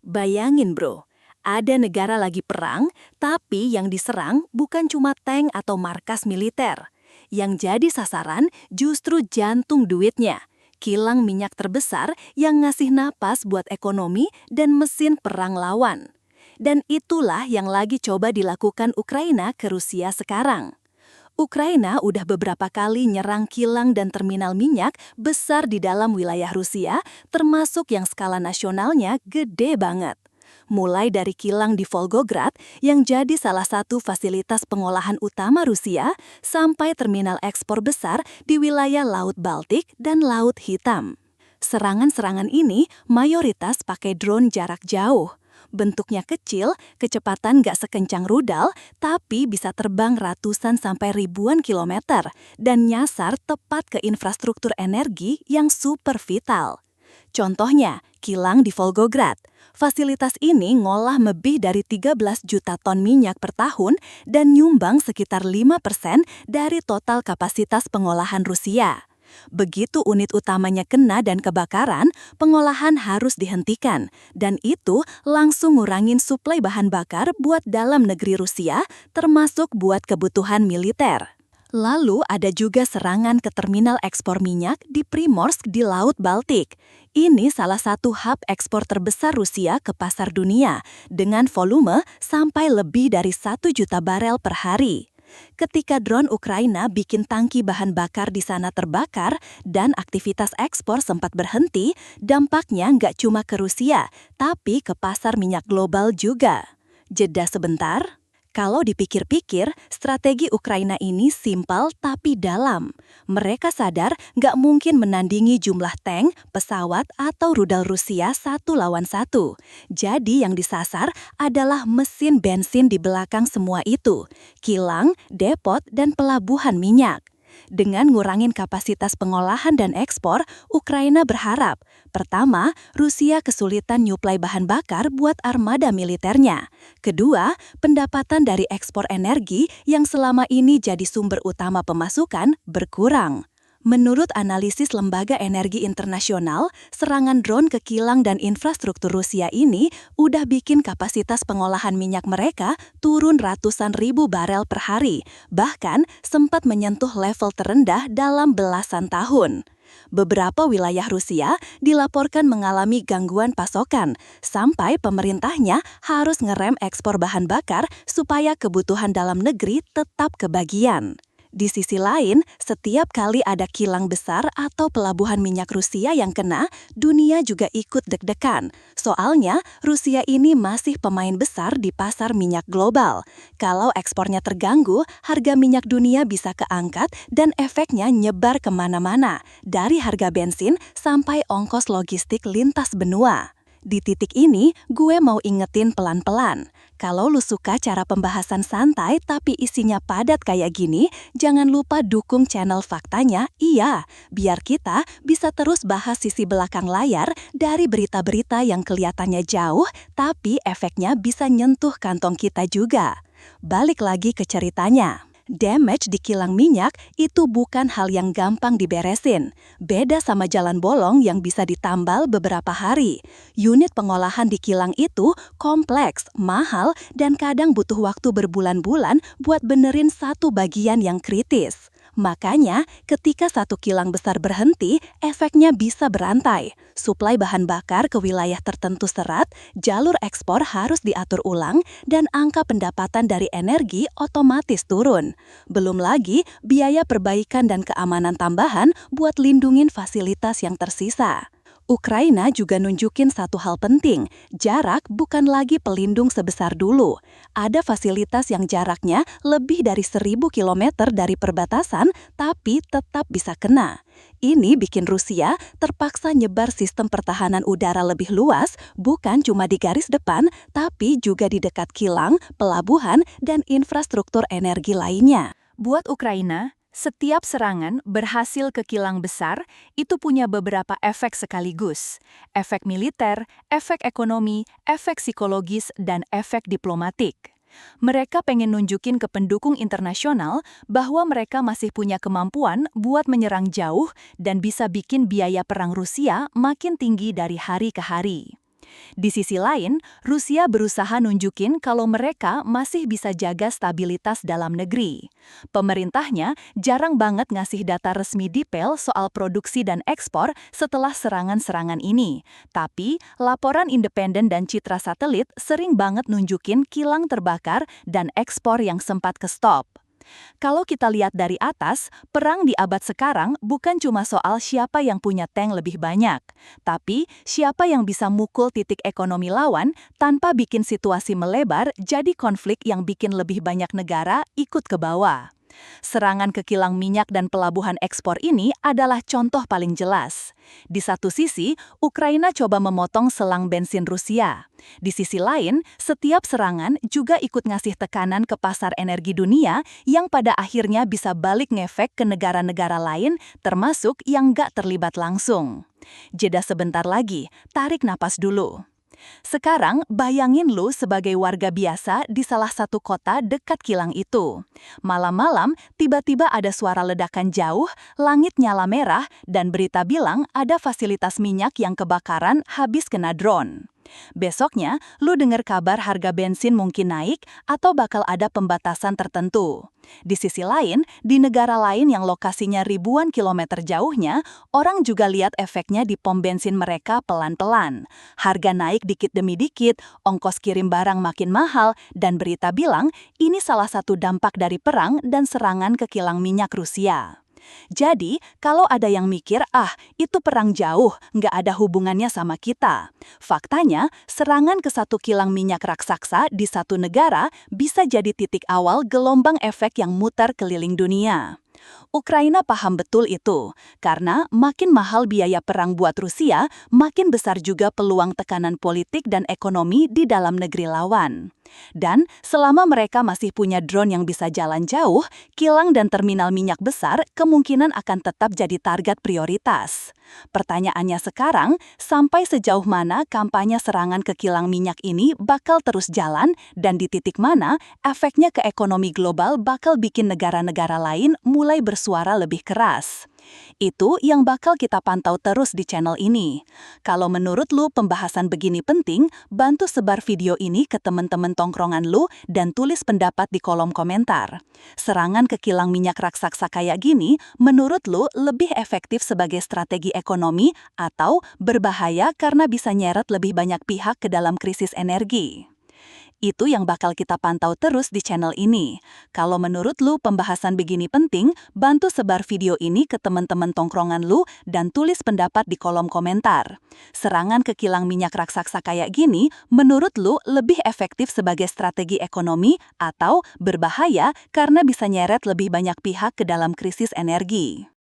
Bayangin bro, ada negara lagi perang, tapi yang diserang bukan cuma tank atau markas militer. Yang jadi sasaran justru jantung duitnya, kilang minyak terbesar yang ngasih napas buat ekonomi dan mesin perang lawan. Dan itulah yang lagi coba dilakukan Ukraina ke Rusia sekarang. Ukraina udah beberapa kali nyerang kilang dan terminal minyak besar di dalam wilayah Rusia, termasuk yang skala nasionalnya gede banget. Mulai dari kilang di Volgograd yang jadi salah satu fasilitas pengolahan utama Rusia, sampai terminal ekspor besar di wilayah Laut Baltik dan Laut Hitam. Serangan-serangan ini mayoritas pakai drone jarak jauh. Bentuknya kecil, kecepatan nggak sekencang rudal, tapi bisa terbang ratusan sampai ribuan kilometer dan nyasar tepat ke infrastruktur energi yang super vital. Contohnya, kilang di Volgograd. Fasilitas ini ngolah lebih dari 13 juta ton minyak per tahun dan nyumbang sekitar 5% dari total kapasitas pengolahan Rusia. Begitu unit utamanya kena dan kebakaran, pengolahan harus dihentikan, dan itu langsung ngurangin suplai bahan bakar buat dalam negeri Rusia, termasuk buat kebutuhan militer. Lalu ada juga serangan ke terminal ekspor minyak di Primorsk di Laut Baltik. Ini salah satu hub ekspor terbesar Rusia ke pasar dunia, dengan volume sampai lebih dari 1 juta barel per hari. Ketika drone Ukraina bikin tangki bahan bakar di sana terbakar dan aktivitas ekspor sempat berhenti, dampaknya nggak cuma ke Rusia, tapi ke pasar minyak global juga. Jeda sebentar. Kalau dipikir-pikir, strategi Ukraina ini simpel tapi dalam. Mereka sadar nggak mungkin menandingi jumlah tank, pesawat, atau rudal Rusia 1 lawan 1. Jadi yang disasar adalah mesin bensin di belakang semua itu, kilang, depot, dan pelabuhan minyak. Dengan ngurangin kapasitas pengolahan dan ekspor, Ukraina berharap, pertama, Rusia kesulitan nyuplai bahan bakar buat armada militernya. Kedua, pendapatan dari ekspor energi yang selama ini jadi sumber utama pemasukan berkurang. Menurut analisis Lembaga Energi Internasional, serangan drone ke kilang dan infrastruktur Rusia ini udah bikin kapasitas pengolahan minyak mereka turun ratusan ribu barel per hari, bahkan sempat menyentuh level terendah dalam belasan tahun. Beberapa wilayah Rusia dilaporkan mengalami gangguan pasokan, sampai pemerintahnya harus ngerem ekspor bahan bakar supaya kebutuhan dalam negeri tetap kebagian. Di sisi lain, setiap kali ada kilang besar atau pelabuhan minyak Rusia yang kena, dunia juga ikut deg-degan. Soalnya, Rusia ini masih pemain besar di pasar minyak global. Kalau ekspornya terganggu, harga minyak dunia bisa keangkat dan efeknya nyebar kemana-mana, dari harga bensin sampai ongkos logistik lintas benua. Di titik ini, gue mau ingetin pelan-pelan. Kalau lu suka cara pembahasan santai tapi isinya padat kayak gini, jangan lupa dukung channel Faktanya, biar kita bisa terus bahas sisi belakang layar dari berita-berita yang kelihatannya jauh, tapi efeknya bisa nyentuh kantong kita juga. Balik lagi ke ceritanya. Damage di kilang minyak itu bukan hal yang gampang diberesin. Beda sama jalan bolong yang bisa ditambal beberapa hari. Unit pengolahan di kilang itu kompleks, mahal, dan kadang butuh waktu berbulan-bulan buat benerin satu bagian yang kritis. Makanya, ketika satu kilang besar berhenti, efeknya bisa berantai. Suplai bahan bakar ke wilayah tertentu seret, jalur ekspor harus diatur ulang, dan angka pendapatan dari energi otomatis turun. Belum lagi, biaya perbaikan dan keamanan tambahan buat lindungin fasilitas yang tersisa. Ukraina juga nunjukin satu hal penting, jarak bukan lagi pelindung sebesar dulu. Ada fasilitas yang jaraknya lebih dari 1.000 kilometer dari perbatasan, tapi tetap bisa kena. Ini bikin Rusia terpaksa nyebar sistem pertahanan udara lebih luas, bukan cuma di garis depan, tapi juga di dekat kilang, pelabuhan, dan infrastruktur energi lainnya. Buat Ukraina, setiap serangan berhasil ke kilang besar itu punya beberapa efek sekaligus. Efek militer, efek ekonomi, efek psikologis, dan efek diplomatik. Mereka pengen nunjukin ke pendukung internasional bahwa mereka masih punya kemampuan buat menyerang jauh dan bisa bikin biaya perang Rusia makin tinggi dari hari ke hari. Di sisi lain, Rusia berusaha nunjukin kalau mereka masih bisa jaga stabilitas dalam negeri. Pemerintahnya jarang banget ngasih data resmi detail soal produksi dan ekspor setelah serangan-serangan ini. Tapi, laporan independen dan citra satelit sering banget nunjukin kilang terbakar dan ekspor yang sempat ke-stop. Kalau kita lihat dari atas, perang di abad sekarang bukan cuma soal siapa yang punya tank lebih banyak, tapi siapa yang bisa mukul titik ekonomi lawan tanpa bikin situasi melebar jadi konflik yang bikin lebih banyak negara ikut ke bawah. Serangan ke kilang minyak dan pelabuhan ekspor ini adalah contoh paling jelas. Di satu sisi, Ukraina coba memotong selang bensin Rusia. Di sisi lain, setiap serangan juga ikut ngasih tekanan ke pasar energi dunia yang pada akhirnya bisa balik ngefek ke negara-negara lain, termasuk yang nggak terlibat langsung. Jeda sebentar lagi, tarik napas dulu. Sekarang, bayangin lu sebagai warga biasa di salah satu kota dekat kilang itu. Malam-malam, tiba-tiba ada suara ledakan jauh, langit nyala merah, dan berita bilang ada fasilitas minyak yang kebakaran habis kena drone. Besoknya, lu dengar kabar harga bensin mungkin naik atau bakal ada pembatasan tertentu. Di sisi lain, di negara lain yang lokasinya ribuan kilometer jauhnya, orang juga lihat efeknya di pom bensin mereka pelan-pelan. Harga naik dikit demi dikit, ongkos kirim barang makin mahal, dan berita bilang ini salah satu dampak dari perang dan serangan ke kilang minyak Rusia. Jadi, kalau ada yang mikir, itu perang jauh, nggak ada hubungannya sama kita. Faktanya, serangan ke satu kilang minyak raksasa di satu negara bisa jadi titik awal gelombang efek yang muter keliling dunia. Ukraina paham betul itu, karena makin mahal biaya perang buat Rusia, makin besar juga peluang tekanan politik dan ekonomi di dalam negeri lawan. Dan selama mereka masih punya drone yang bisa jalan jauh, kilang dan terminal minyak besar kemungkinan akan tetap jadi target prioritas. Pertanyaannya sekarang, sampai sejauh mana kampanye serangan ke kilang minyak ini bakal terus jalan dan di titik mana efeknya ke ekonomi global bakal bikin negara-negara lain mulai bersuara lebih keras. Itu yang bakal kita pantau terus di channel ini. Kalau menurut lu pembahasan begini penting, bantu sebar video ini ke teman-teman tongkrongan lu dan tulis pendapat di kolom komentar. Serangan ke kilang minyak raksasa kayak gini, menurut lu lebih efektif sebagai strategi ekonomi atau berbahaya karena bisa nyeret lebih banyak pihak ke dalam krisis energi? Itu yang bakal kita pantau terus di channel ini. Kalau menurut lu pembahasan begini penting, bantu sebar video ini ke teman-teman tongkrongan lu dan tulis pendapat di kolom komentar. Serangan ke kilang minyak raksasa kayak gini, menurut lu lebih efektif sebagai strategi ekonomi atau berbahaya karena bisa nyeret lebih banyak pihak ke dalam krisis energi?